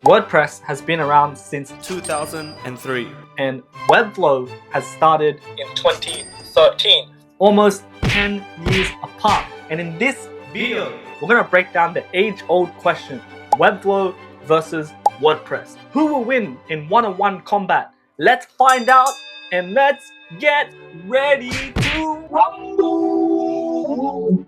WordPress has been around since 2003. and Webflow has started in 2013, almost 10 years apart. And in this video, we're going to break down the age-old question, Webflow versus WordPress. Who will win in one-on-one combat? Let's find out and let's get ready to rumble!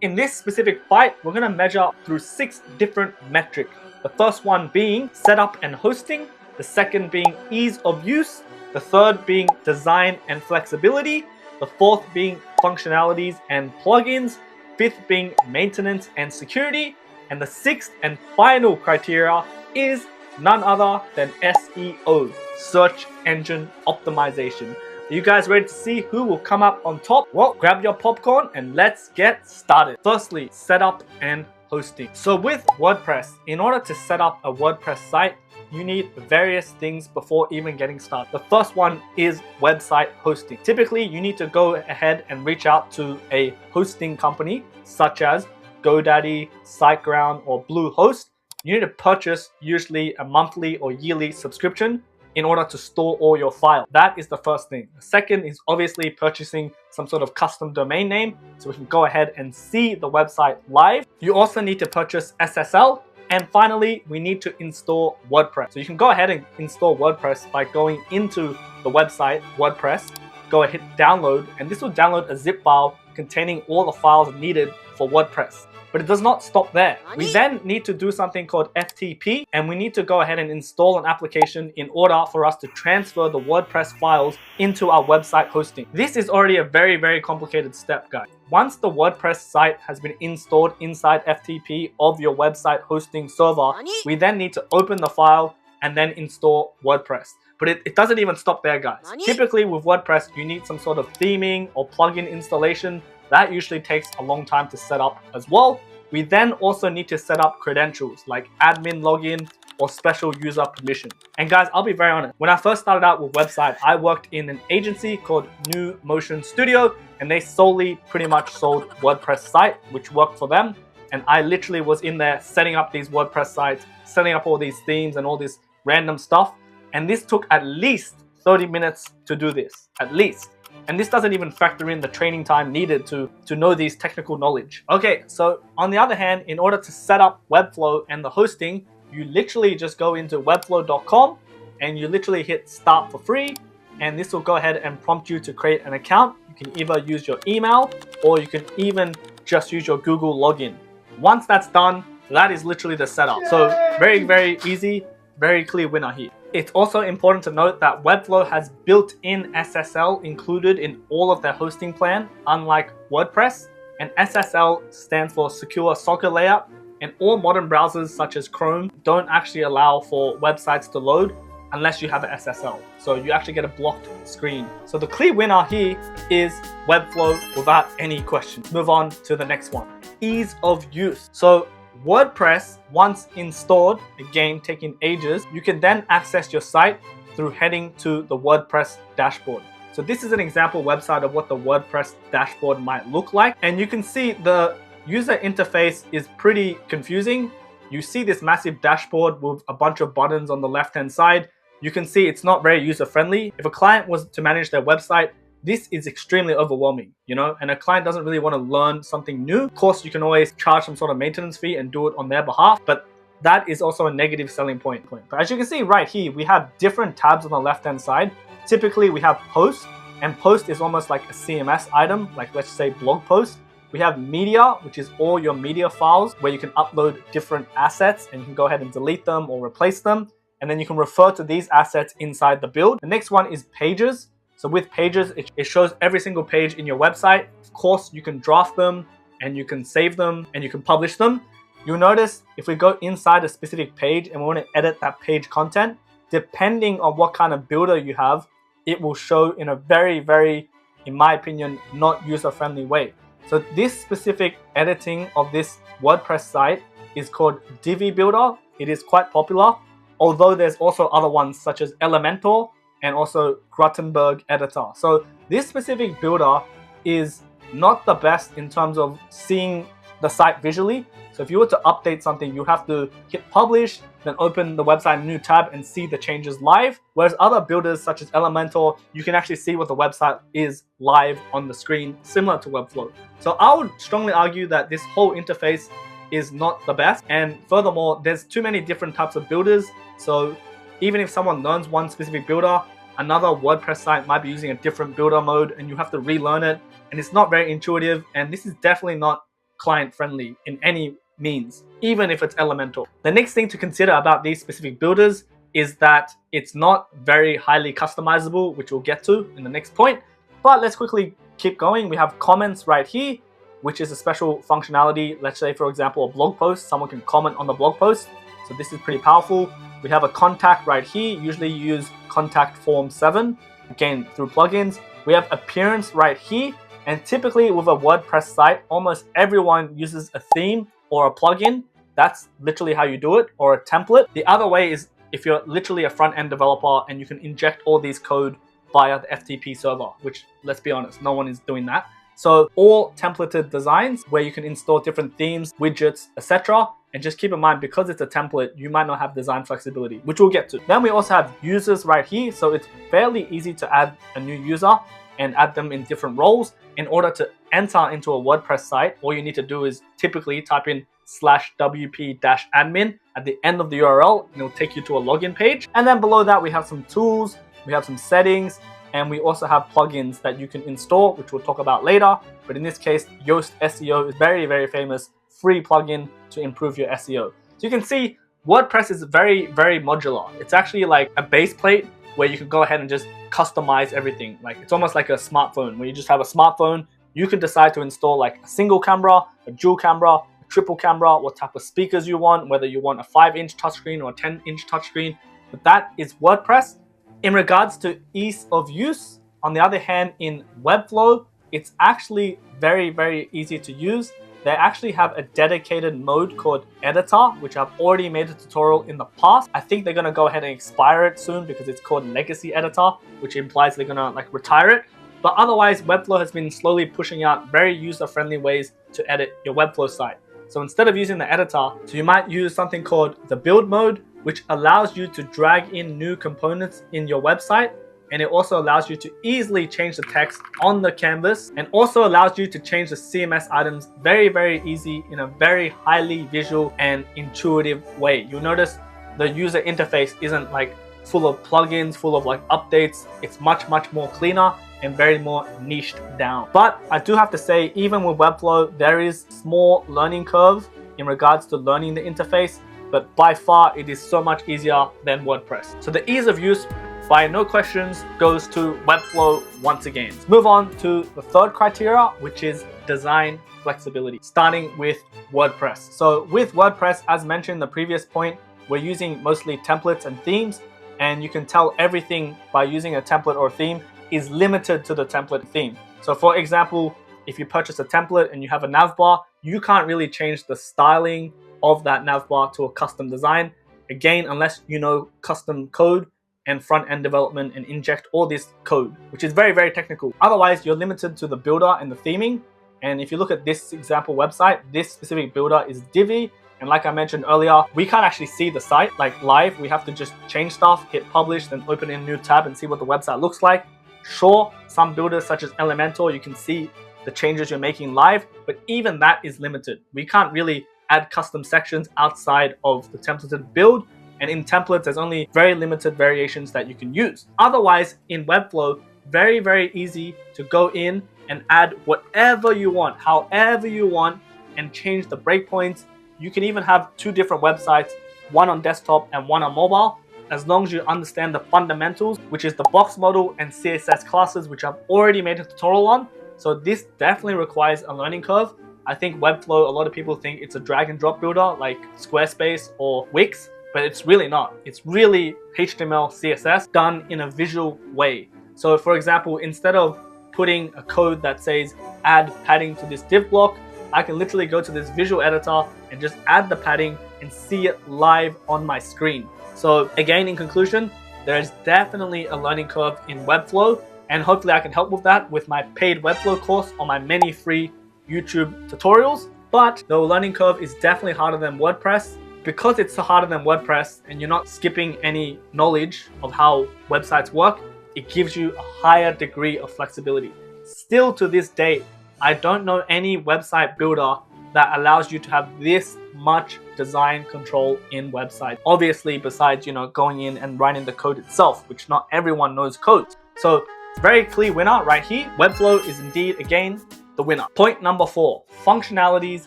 In this specific fight, we're going to measure through 6 different metrics. The first one being setup and hosting, the second being ease of use, the third being design and flexibility, the fourth being functionalities and plugins, fifth being maintenance and security, and the sixth and final criteria is none other than SEO, search engine optimization. Are you guys ready to see who will come up on top? Well, grab your popcorn and let's get started. Firstly, setup and hosting. So with WordPress, in order to set up a WordPress site, you need various things before even getting started. The first one is website hosting. Typically, you need to go ahead and reach out to a hosting company such as GoDaddy, SiteGround, or Bluehost. You need to purchase usually a monthly or yearly subscription in order to store all your files. That is the first thing. The second is obviously purchasing some sort of custom domain name so we can go ahead and see the website live. You also need to purchase SSL. And finally, we need to install WordPress. So you can go ahead and install WordPress by going into the website, WordPress, go ahead, download, and this will download a zip file containing all the files needed for WordPress. But it does not stop there. We then need to do something called FTP, and we need to go ahead and install an application in order for us to transfer the WordPress files into our website hosting. This is already a very, very complicated step, guys. Once the WordPress site has been installed inside FTP of your website hosting server, we then need to open the file and then install WordPress. But it doesn't even stop there, guys. Typically with WordPress, you need some sort of theming or plugin installation. That usually takes a long time to set up as well. We then also need to set up credentials like admin login or special user permission. And guys, I'll be very honest. When I first started out with website, I worked in an agency called New Motion Studio, and they solely pretty much sold WordPress site, which worked for them. And I literally was in there setting up these WordPress sites, setting up all these themes and all this random stuff. And this took at least 30 minutes to do this, at least. And this doesn't even factor in the training time needed to know these technical knowledge. Okay, so on the other hand, in order to set up Webflow and the hosting, you literally just go into webflow.com and you literally hit start for free. And this will go ahead and prompt you to create an account. You can either use your email or you can even just use your Google login. Once that's done, that is literally the setup. So very, very easy, very clear winner here. It's also important to note that Webflow has built-in SSL included in all of their hosting plan, unlike WordPress. And SSL stands for Secure Socket Layout, and all modern browsers such as Chrome don't actually allow for websites to load unless you have an SSL. So you actually get a blocked screen. So the clear winner here is Webflow without any questions. Move on to the next one. Ease of use. So WordPress, once installed, again taking ages, you can then access your site through heading to the WordPress dashboard. So this is an example website of what the WordPress dashboard might look like. And you can see the user interface is pretty confusing. You see this massive dashboard with a bunch of buttons on the left-hand side. You can see it's not very user-friendly. If a client was to manage their website, this is extremely overwhelming, you know, and a client doesn't really want to learn something new. Of course, you can always charge some sort of maintenance fee and do it on their behalf, but that is also a negative selling point. But as you can see right here, we have different tabs on the left-hand side. Typically, we have post, and post is almost like a CMS item, like let's say blog post. We have media, which is all your media files where you can upload different assets and you can go ahead and delete them or replace them. And then you can refer to these assets inside the build. The next one is pages. So with pages, it shows every single page in your website. Of course, you can draft them and you can save them and you can publish them. You'll notice if we go inside a specific page and we want to edit that page content, depending on what kind of builder you have, it will show in a very, very, in my opinion, not user-friendly way. So this specific editing of this WordPress site is called Divi Builder. It is quite popular, although there's also other ones such as Elementor and also Gutenberg editor. So this specific builder is not the best in terms of seeing the site visually. So So if you were to update something, you have to hit publish, then open the website in a new tab and see the changes live. Whereas other builders such as Elementor, you can actually see what the website is live on the screen, similar to Webflow. So I would strongly argue that this whole interface is not the best. And furthermore, there's too many different types of builders. So even if someone learns one specific builder, another WordPress site might be using a different builder mode and you have to relearn it. And it's not very intuitive. And this is definitely not client friendly in any means, even if it's Elementor. The next thing to consider about these specific builders is that it's not very highly customizable, which we'll get to in the next point. But let's quickly keep going. We have comments right here, which is a special functionality. Let's say, for example, a blog post, someone can comment on the blog post. So this is pretty powerful. We have a contact right here. Usually you use contact form 7, again, through plugins. We have appearance right here. And typically with a WordPress site, almost everyone uses a theme or a plugin. That's literally how you do it, or a template. The other way is if you're literally a front-end developer and you can inject all these code via the FTP server, which, let's be honest, no one is doing that. So all templated designs where you can install different themes, widgets, etc. And just keep in mind, because it's a template, you might not have design flexibility, which we'll get to. Then we also have users right here. So it's fairly easy to add a new user and add them in different roles. In order to enter into a WordPress site, all you need to do is typically type in /wp-admin at the end of the URL, and it'll take you to a login page. And then below that, we have some tools, we have some settings, and we also have plugins that you can install, which we'll talk about later. But in this case, Yoast SEO is very, very famous, free plugin to improve your SEO. So you can see WordPress is very, very modular. It's actually like a base plate where you can go ahead and just customize everything. Like it's almost like a smartphone where you just have a smartphone. You can decide to install like a single camera, a dual camera, a triple camera, what type of speakers you want, whether you want a 5-inch touchscreen or a 10-inch touchscreen. But that is WordPress. In regards to ease of use, on the other hand, in Webflow, it's actually very, very easy to use. They actually have a dedicated mode called Editor, which I've already made a tutorial in the past. I think they're gonna go ahead and expire it soon because it's called Legacy Editor, which implies they're gonna like retire it. But otherwise, Webflow has been slowly pushing out very user-friendly ways to edit your Webflow site. So instead of using the editor, so you might use something called the build mode, which allows you to drag in new components in your website. And it also allows you to easily change the text on the canvas, and also allows you to change the CMS items very, very easy in a very highly visual and intuitive way. You'll notice the user interface isn't like full of plugins, full of like updates. It's much, much more cleaner and very more niched down. But I do have to say, even with Webflow, there is small learning curve in regards to learning the interface, but by far it is so much easier than WordPress. So the ease of use, by no questions, goes to Webflow once again. Let's move on to the third criteria, which is design flexibility, starting with WordPress. So with WordPress, as mentioned in the previous point, we're using mostly templates and themes, and you can tell everything by using a template or theme is limited to the template theme. So for example, if you purchase a template and you have a navbar, you can't really change the styling of that navbar to a custom design. Again, unless you know custom code and front-end development and inject all this code, which is very, very technical. Otherwise, you're limited to the builder and the theming. And if you look at this example website, this specific builder is Divi. And like I mentioned earlier, we can't actually see the site like live. We have to just change stuff, hit publish, then open in a new tab and see what the website looks like. Sure, some builders such as Elementor, you can see the changes you're making live, but even that is limited. We can't really add custom sections outside of the templated build. And in templates, there's only very limited variations that you can use. Otherwise, in Webflow, very, very easy to go in and add whatever you want, however you want, and change the breakpoints. You can even have two different websites, one on desktop and one on mobile, as long as you understand the fundamentals, which is the box model and CSS classes, which I've already made a tutorial on. So this definitely requires a learning curve. I think Webflow, a lot of people think it's a drag and drop builder like Squarespace or Wix, but it's really not. It's really HTML, CSS done in a visual way. So for example, instead of putting a code that says add padding to this div block, I can literally go to this visual editor and just add the padding and see it live on my screen. So again, in conclusion, there's definitely a learning curve in Webflow, and hopefully I can help with that with my paid Webflow course or my many free YouTube tutorials. but the learning curve is definitely harder than WordPress. Because it's harder than WordPress and you're not skipping any knowledge of how websites work, it gives you a higher degree of flexibility. Still to this day, I don't know any website builder that allows you to have this much design control in websites. Obviously, besides, going in and writing the code itself, which not everyone knows code. So it's a very clear winner right here. Webflow is indeed, again, the winner. Point number 4, functionalities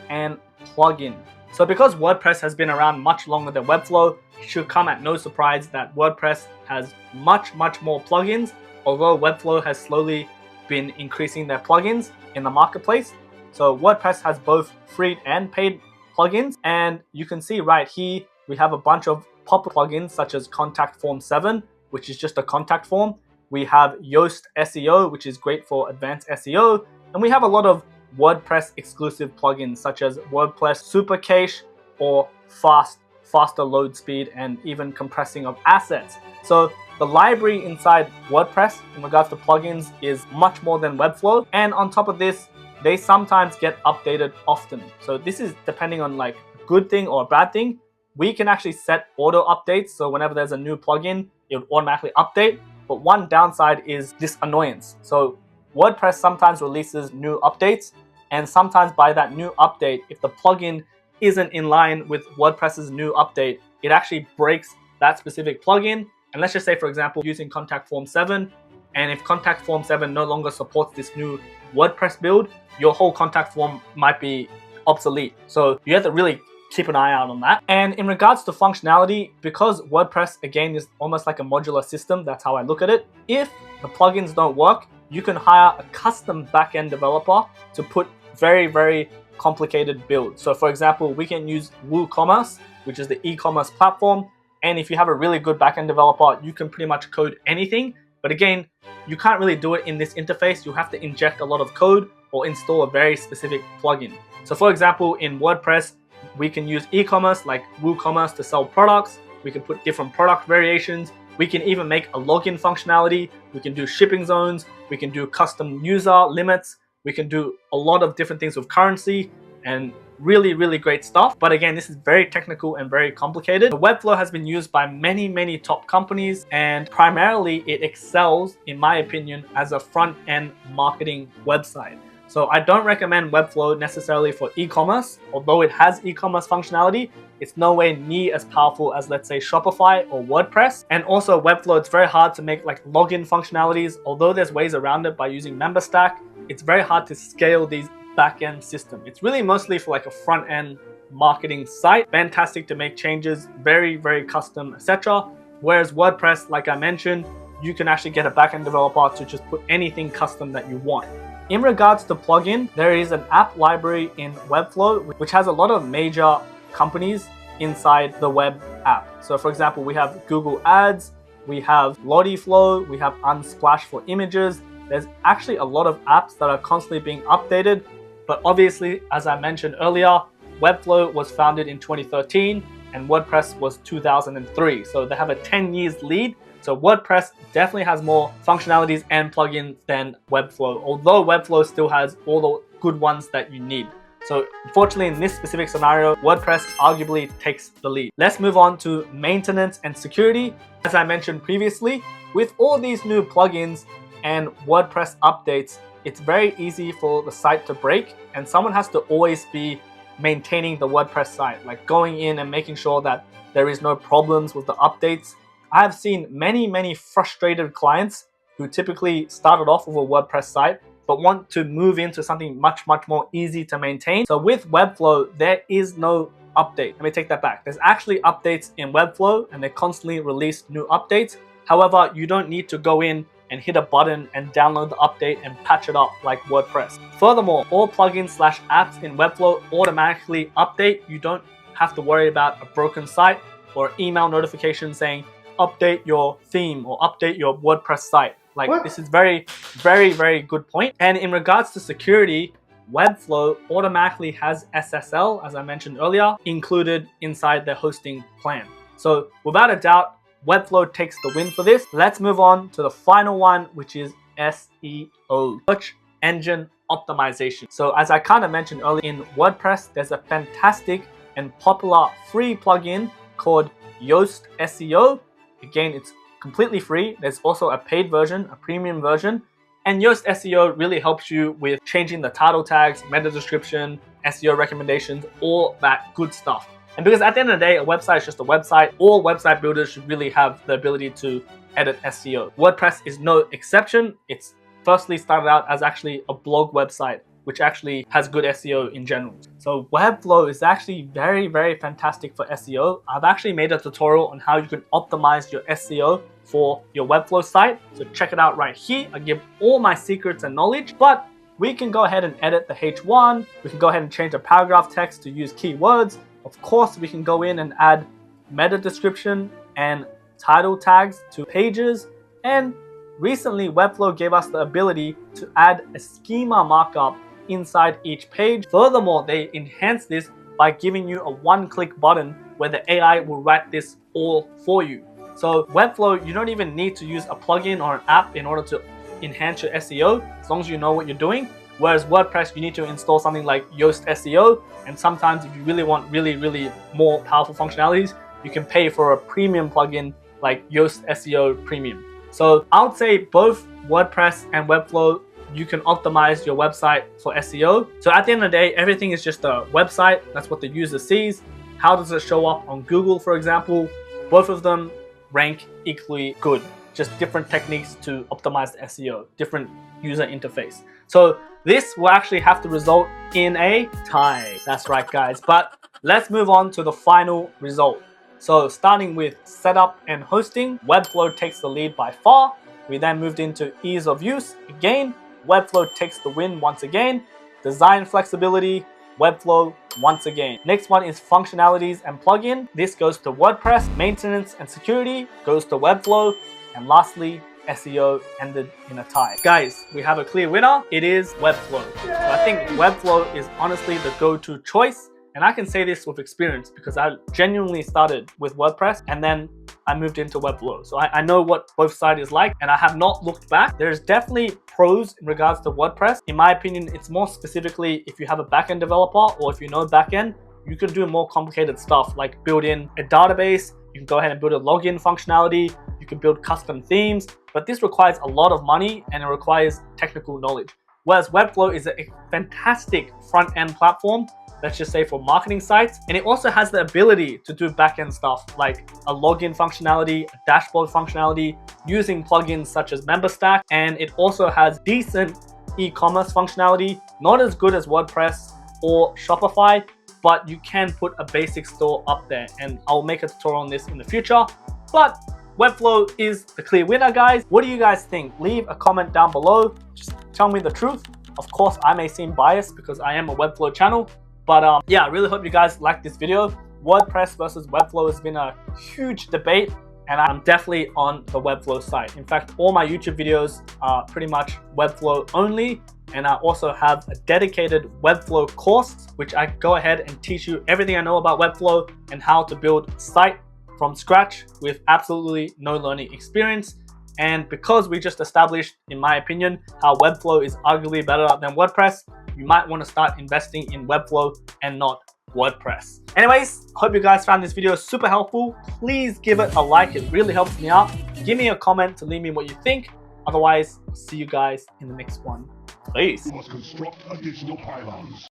and plugin. So because WordPress has been around much longer than Webflow, it should come at no surprise that WordPress has much more plugins, although Webflow has slowly been increasing their plugins in the marketplace. So WordPress has both free and paid plugins, and you can see right here we have a bunch of popular plugins such as Contact Form 7, which is just a contact form. We have Yoast SEO, which is great for advanced SEO, and we have a lot of WordPress exclusive plugins such as WordPress Super Cache or faster load speed and even compressing of assets. So the library inside WordPress in regards to plugins is much more than Webflow, and on top of this, they sometimes get updated often. So this is depending on like a good thing or a bad thing. We can actually set auto updates, so whenever there's a new plugin, it would automatically update. But one downside is this annoyance. So WordPress sometimes releases new updates, and sometimes by that new update, if the plugin isn't in line with WordPress's new update, it actually breaks that specific plugin. And let's just say, for example, using Contact Form 7, and if Contact Form 7 no longer supports this new WordPress build, your whole contact form might be obsolete. So you have to really keep an eye out on that. And in regards to functionality, because WordPress, again, is almost like a modular system, that's how I look at it. If the plugins don't work, you can hire a custom backend developer to put very complicated builds. So for example, we can use WooCommerce, which is the e-commerce platform. And if you have a really good backend developer, you can pretty much code anything. But again, you can't really do it in this interface. You have to inject a lot of code or install a very specific plugin. So for example, in WordPress, we can use e-commerce like WooCommerce to sell products. We can put different product variations. We can even make a login functionality. We can do shipping zones. We can do custom user limits. We can do a lot of different things with currency and really great stuff. But again, this is very technical and very complicated. The Webflow has been used by many top companies, and primarily it excels, in my opinion, as a front-end marketing website. So I don't recommend Webflow necessarily for e-commerce. Although it has e-commerce functionality, it's nowhere near as powerful as, let's say, Shopify or WordPress. And also Webflow, it's very hard to make like login functionalities. Although there's ways around it by using MemberStack, it's very hard to scale these back-end system. It's really mostly for like a front-end marketing site. Fantastic to make changes, very custom, etc. Whereas WordPress, like I mentioned, you can actually get a back-end developer to just put anything custom that you want. In regards to plugin, there is an app library in Webflow which has a lot of major companies inside the web app. So for example, we have Google Ads, we have Lottiflow, we have Unsplash for images. There's actually a lot of apps that are constantly being updated. But obviously, as I mentioned earlier, Webflow was founded in 2013 and WordPress was 2003. So they have a 10 years lead. So WordPress definitely has more functionalities and plugins than Webflow, although Webflow still has all the good ones that you need. So unfortunately, in this specific scenario, WordPress arguably takes the lead. Let's move on to maintenance and security. As I mentioned previously, with all these new plugins and WordPress updates, it's very easy for the site to break, and someone has to always be maintaining the WordPress site, like going in and making sure that there is no problems with the updates. I have seen many frustrated clients who typically started off with a WordPress site but want to move into something much more easy to maintain. So with Webflow, there is no update. Let me take that back. There's actually updates in Webflow and they constantly release new updates. However, you don't need to go in and hit a button and download the update and patch it up like WordPress. Furthermore, all plugins / apps in Webflow automatically update. You don't have to worry about a broken site or email notification saying update your theme or update your WordPress site. Like this is very good point. And in regards to security, Webflow automatically has SSL, as I mentioned earlier, included inside their hosting plan. So without a doubt, Webflow takes the win for this. Let's move on to the final one, which is SEO, search engine optimization. So as I kind of mentioned earlier, in WordPress, there's a fantastic and popular free plugin called Yoast SEO. Again, it's completely free. There's also a paid version, a premium version. And Yoast SEO really helps you with changing the title tags, meta description, SEO recommendations, all that good stuff. And because at the end of the day, a website is just a website, all website builders should really have the ability to edit SEO. WordPress is no exception. It's firstly started out as actually a blog website, which actually has good SEO in general. So Webflow is actually very, very fantastic for SEO. I've actually made a tutorial on how you can optimize your SEO for your Webflow site. So check it out right here. I give all my secrets and knowledge, but we can go ahead and edit the H1. We can go ahead and change the paragraph text to use keywords. Of course, we can go in and add meta description and title tags to pages. And recently, Webflow gave us the ability to add a schema markup inside each page. Furthermore, they enhance this by giving you a one-click button where the AI will write this all for you. So Webflow, you don't even need to use a plugin or an app in order to enhance your SEO, as long as you know what you're doing. Whereas WordPress, you need to install something like Yoast SEO, and sometimes if you really want really more powerful functionalities, you can pay for a premium plugin like Yoast SEO Premium. So I would say both WordPress and Webflow, you can optimize your website for SEO. So at the end of the day, everything is just a website. That's what the user sees. How does it show up on Google, for example? Both of them rank equally good. Just different techniques to optimize the SEO, different user interface. So this will actually have to result in a tie. That's right, guys. But let's move on to the final result. So starting with setup and hosting, Webflow takes the lead by far. We then moved into ease of use. Again, Webflow takes the win once again. Design flexibility, Webflow once again. Next one is functionalities and plugin. This goes to WordPress. Maintenance and security goes to Webflow. And lastly, SEO ended in a tie. Guys, we have a clear winner. It is Webflow. So I think Webflow is honestly the go-to choice. And I can say this with experience because I genuinely started with WordPress and then I moved into Webflow. So I know what both sides is like and I have not looked back. There's definitely pros in regards to WordPress. In my opinion, it's more specifically if you have a backend developer or if you know backend, you can do more complicated stuff like build in a database. You can go ahead and build a login functionality. You can build custom themes, but this requires a lot of money and it requires technical knowledge. Whereas Webflow is a fantastic front-end platform, let's just say for marketing sites. And it also has the ability to do back-end stuff like a login functionality, a dashboard functionality, using plugins such as MemberStack. And it also has decent e-commerce functionality, not as good as WordPress or Shopify, but you can put a basic store up there. And I'll make a tutorial on this in the future. But Webflow is the clear winner, guys. What do you guys think? Leave a comment down below. Just tell me the truth. Of course, I may seem biased because I am a Webflow channel. But yeah, I really hope you guys like this video. WordPress versus Webflow has been a huge debate and I'm definitely on the Webflow side. In fact, all my YouTube videos are pretty much Webflow only. And I also have a dedicated Webflow course, which I go ahead and teach you everything I know about Webflow and how to build a site from scratch with absolutely no learning experience. And because we just established, in my opinion, how Webflow is arguably better than WordPress, you might want to start investing in Webflow and not WordPress. Anyways, hope you guys found this video super helpful. Please give it a like, it really helps me out. Give me a comment to leave me what you think. Otherwise, see you guys in the next one. Peace. You must construct additional pylons.